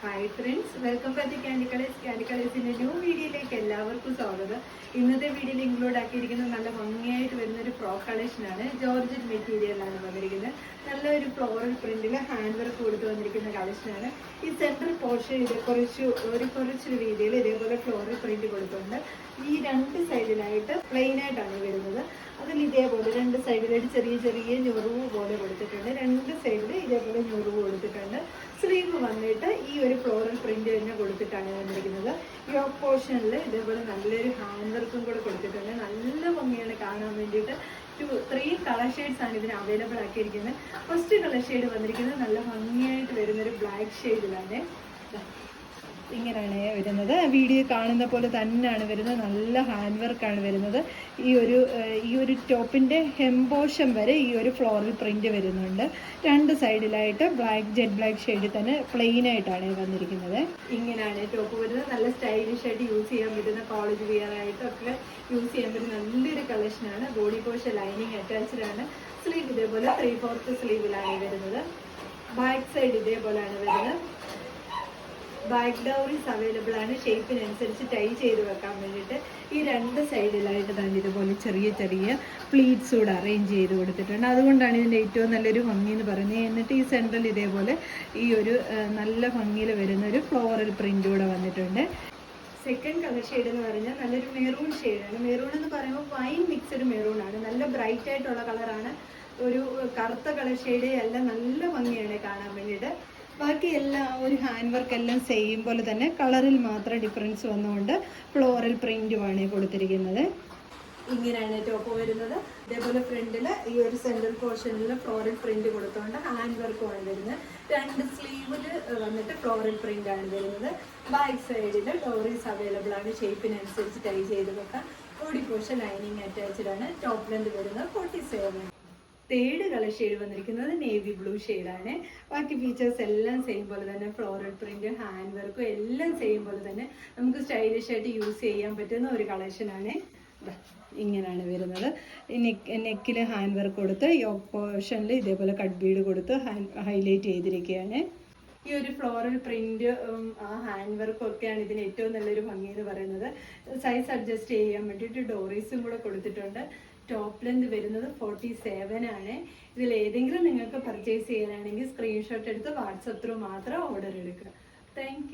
Hi friends, welcome back to Candy Colours. Candy കളേഴ്സിൻ്റെ new വീഡിയോയിലേക്ക് എല്ലാവർക്കും സ്വാഗതം. ഇന്നത്തെ വീഡിയോയിൽ ഇൻക്ലൂഡ് ആക്കിയിരിക്കുന്നത് നല്ല ഭംഗിയായിട്ട് വരുന്നൊരു ഫ്രോക്ക് കളക്ഷനാണ്. ജോർജറ്റ് മെറ്റീരിയലാണ് വന്നിരിക്കുന്നത്. നല്ലൊരു ഫ്ലോറൽ പ്രിന്റിൽ ഹാൻഡ് വർക്ക് കൊടുത്ത് വന്നിരിക്കുന്ന കളക്ഷനാണ്. ഈ സെൻട്രൽ പോർഷൻ കുറച്ചൊരു രീതിയിൽ ഇതേപോലെ ഫ്ലോറൽ പ്രിന്റ് കൊടുത്തുകൊണ്ട് ഈ രണ്ട് സൈഡിലായിട്ട് പ്ലെയിൻ ആയിട്ടാണ് വരുന്നത്. അതിൽ ഇതേപോലെ രണ്ട് സൈഡിലായിട്ട് ചെറിയ ചെറിയ ഞൊറിവ് പോലെ കൊടുത്തിട്ടുണ്ട്. രണ്ട് സൈഡിൽ ഇതേപോലെ ഞൊറിവ് കൊടുത്തിട്ടുണ്ട്. സ്ലീവ് വന്നിട്ട് ഈ ഒരു ഫ്ലോറൽ പ്രിന്റ് തന്നെ കൊടുത്തിട്ടാണ് വന്നിരിക്കുന്നത്. യോക്ക് പോർഷനിൽ ഇതേപോലെ നല്ലൊരു ഹാൻഡ് വർക്കും കൂടെ കൊടുത്തിട്ടുണ്ട്. നല്ല ഭംഗിയാണ് കാണാൻ വേണ്ടിയിട്ട്. 3 കളർ ഷെയ്ഡ്സ് ആണ് ഇതിന് അവൈലബിൾ ആക്കിയിരിക്കുന്നത്. ഫസ്റ്റ് കളർ ഷെയ്ഡ് വന്നിരിക്കുന്നത് നല്ല ഭംഗിയായിട്ട് വരുന്നൊരു ബ്ലാക്ക് ഷെയ്ഡിലാണ്. ഇങ്ങനെയാണ് വരുന്നത്. വീഡിയോ കാണുന്ന പോലെ തന്നെയാണ് വരുന്നത്. നല്ല ഹാൻഡ് വർക്കാണ് വരുന്നത്. ഈ ഒരു ടോപ്പിൻ്റെ ഹെംബോഷം വരെ ഈ ഒരു ഫ്ലോറൽ പ്രിന്റ് വരുന്നുണ്ട്. രണ്ട് സൈഡിലായിട്ട് ജെറ്റ് ബ്ലാക്ക് ഷെയ്ഡിൽ തന്നെ പ്ലെയിൻ ആയിട്ടാണ് വന്നിരിക്കുന്നത്. ഇങ്ങനെയാണ് ടോപ്പ് വരുന്നത്. നല്ല സ്റ്റൈലിഷ് ആയിട്ട് യൂസ് ചെയ്യാൻ പറ്റുന്ന, കോളേജ് വിയർ ആയിട്ടൊക്കെ യൂസ് ചെയ്യാൻ പറ്റുന്ന നല്ലൊരു കളക്ഷനാണ്. ബോഡി പോർഷൻ ലൈനിങ് അറ്റാച്ച്ഡ് ആണ്. സ്ലീവ് ഇതേപോലെ 3/4 സ്ലീവിലാണ് വരുന്നത്. ബാക്ക് സൈഡ് ഇതേപോലെയാണ് വരുന്നത്. ബാക്ക് ഡൗറീസ് അവൈലബിൾ ആണ്. ഷേപ്പിനനുസരിച്ച് ടൈ ചെയ്ത് വെക്കാൻ വേണ്ടിയിട്ട് ഈ രണ്ട് സൈഡിലായിട്ട് തന്നെ ഇതുപോലെ ചെറിയ ചെറിയ പ്ലീറ്റ്സ് കൂടെ അറേഞ്ച് ചെയ്ത് കൊടുത്തിട്ടുണ്ട്. അതുകൊണ്ടാണ് ഇതിൻ്റെ ഏറ്റവും നല്ലൊരു ഭംഗി എന്ന് പറയുന്നത്. എന്നിട്ട് ഈ സെൻട്രൽ ഇതേപോലെ ഈ ഒരു നല്ല ഭംഗിയിൽ വരുന്ന ഒരു ഫ്ലോറൽ പ്രിന്റ് കൂടെ വന്നിട്ടുണ്ട്. സെക്കൻഡ് കളർ ഷെയ്ഡ് എന്ന് പറഞ്ഞാൽ നല്ലൊരു മെറൂൺ ഷെയ്ഡാണ്. മെറൂൺ എന്ന് പറയുമ്പോൾ വൈൻ മിക്സഡ് മെറൂൺ ആണ്. നല്ല ബ്രൈറ്റ് ആയിട്ടുള്ള കളറാണ്. ഒരു കറുത്ത കളർ ഷെയ്ഡേ അല്ല. നല്ല ഭംഗിയാണ് കാണാൻ വേണ്ടിയിട്ട്. ബാക്കി എല്ലാം ഒരു ഹാൻഡ് വർക്ക് എല്ലാം സെയിം പോലെ തന്നെ കളറിൽ മാത്രം ഡിഫറൻസ് വന്നുകൊണ്ട് ഫ്ലോറൽ പ്രിന്റുമാണ് കൊടുത്തിരിക്കുന്നത്. ഇങ്ങനെയാണ് ടോപ്പ് വരുന്നത്. ഇതേപോലെ ഫ്രണ്ടിൽ ഈ ഒരു സെൻട്രൽ പോർഷനിൽ ഫ്ലോറൽ പ്രിന്റ് കൊടുത്തുകൊണ്ട് ഹാൻഡ് വർക്കുമാണ് വരുന്നത്. രണ്ട് സ്ലീവിൽ വന്നിട്ട് ഫ്ലോറൽ പ്രിന്റ് ആണ് വരുന്നത്. ബാക്ക് സൈഡിൽ ഡോറീസ് അവൈലബിൾ ആണ്. ഷേപ്പിനനുസരിച്ച് ടൈ ചെയ്ത് വെക്കാം. ബോഡി പോർഷൻ ലൈനിങ് അറ്റാച്ച്ഡ് ആണ്. ടോപ്പ് ലെന്ത് വരുന്നത് 47. തേർഡ് കളർ ഷെയ്ഡ് വന്നിരിക്കുന്നത് നേവി ബ്ലൂ ഷെയ്ഡാണ്. ബാക്കി ഫീച്ചേഴ്സ് എല്ലാം സെയിം പോലെ തന്നെ. ഫ്ലോറൽ പ്രിന്റ്, ഹാൻഡ് വർക്കും എല്ലാം സെയിം പോലെ തന്നെ നമുക്ക് സ്റ്റൈലിഷ് ആയിട്ട് യൂസ് ചെയ്യാൻ പറ്റുന്ന ഒരു കളക്ഷനാണ്. ഇങ്ങനെയാണ് വരുന്നത്. നെക്കിൽ ഹാൻഡ് വർക്ക് കൊടുത്ത് യോക്ക് പോർഷനിൽ ഇതേപോലെ കട്ട് ബീഡ് കൊടുത്ത് ഹൈലൈറ്റ് ചെയ്തിരിക്കുകയാണ്. ഈ ഒരു ഫ്ലോറൽ പ്രിന്റ് ഹാൻഡ് വർക്കും ഒക്കെയാണ് ഇതിന് ഏറ്റവും നല്ലൊരു ഭംഗി എന്ന് പറയുന്നത്. സൈസ് അഡ്ജസ്റ്റ് ചെയ്യാൻ വേണ്ടിയിട്ട് ഡോറീസും കൂടെ കൊടുത്തിട്ടുണ്ട്. ടോപ്പ് ലെന്ത് വരുന്നത് 47 ആണ്. ഇതിൽ ഏതെങ്കിലും നിങ്ങൾക്ക് പർച്ചേസ് ചെയ്യാനാണെങ്കിൽ സ്ക്രീൻഷോട്ട് എടുത്ത് വാട്സപ്പ് ത്രൂ മാത്രം ഓർഡർ എടുക്കുക. താങ്ക്